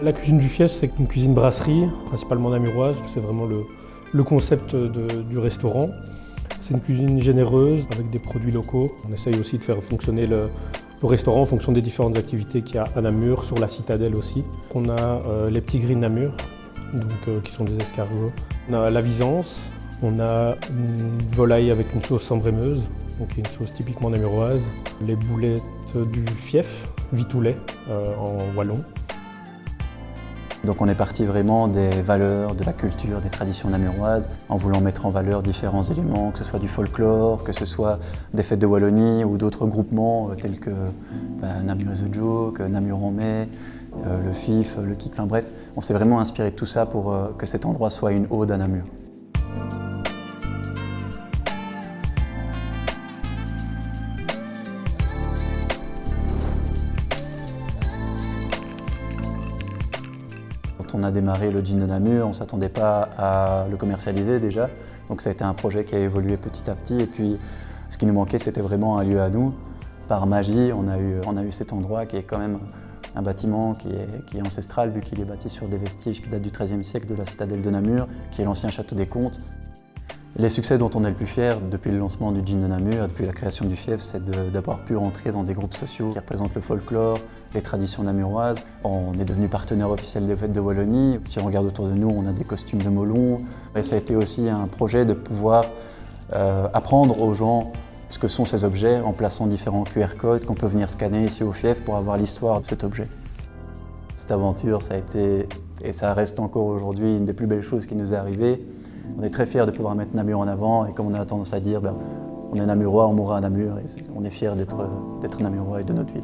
La cuisine du Fief, c'est une cuisine brasserie, principalement namuroise. C'est vraiment le concept du restaurant. C'est une cuisine généreuse avec des produits locaux. On essaye aussi de faire fonctionner le restaurant en fonction des différentes activités qu'il y a à Namur, sur la citadelle aussi. On a les petits gris de Namur, qui sont des escargots. On a la visance, on a une volaille avec une sauce sambrémeuse, donc une sauce typiquement namuroise. Les boulettes du Fief, vitoulet en wallon. Donc on est parti vraiment des valeurs, de la culture, des traditions namuroises, en voulant mettre en valeur différents éléments, que ce soit du folklore, que ce soit des fêtes de Wallonie ou d'autres groupements tels que Namur is a Joke, Namur en mai, le FIF, le KIK, enfin bref, on s'est vraiment inspiré de tout ça pour que cet endroit soit une ode à Namur. Quand on a démarré le gin de Namur, on ne s'attendait pas à le commercialiser déjà. Donc ça a été un projet qui a évolué petit à petit. Et puis ce qui nous manquait, c'était vraiment un lieu à nous. Par magie, on a eu cet endroit qui est quand même un bâtiment qui est ancestral, vu qu'il est bâti sur des vestiges qui datent du XIIIe siècle de la citadelle de Namur, qui est l'ancien château des Comtes. Les succès dont on est le plus fier depuis le lancement du gin de Namur, depuis la création du Fief, c'est d'avoir pu rentrer dans des groupes sociaux qui représentent le folklore, les traditions namuroises. On est devenu partenaire officiel des fêtes de Wallonie. Si on regarde autour de nous, on a des costumes de Molon. Et ça a été aussi un projet de pouvoir apprendre aux gens ce que sont ces objets en plaçant différents QR codes qu'on peut venir scanner ici au Fief pour avoir l'histoire de cet objet. Cette aventure, ça a été, et ça reste encore aujourd'hui, une des plus belles choses qui nous est arrivée. On est très fiers de pouvoir mettre Namur en avant et comme on a tendance à dire, on est namurois, on mourra à Namur et on est fiers d'être namurois et de notre ville.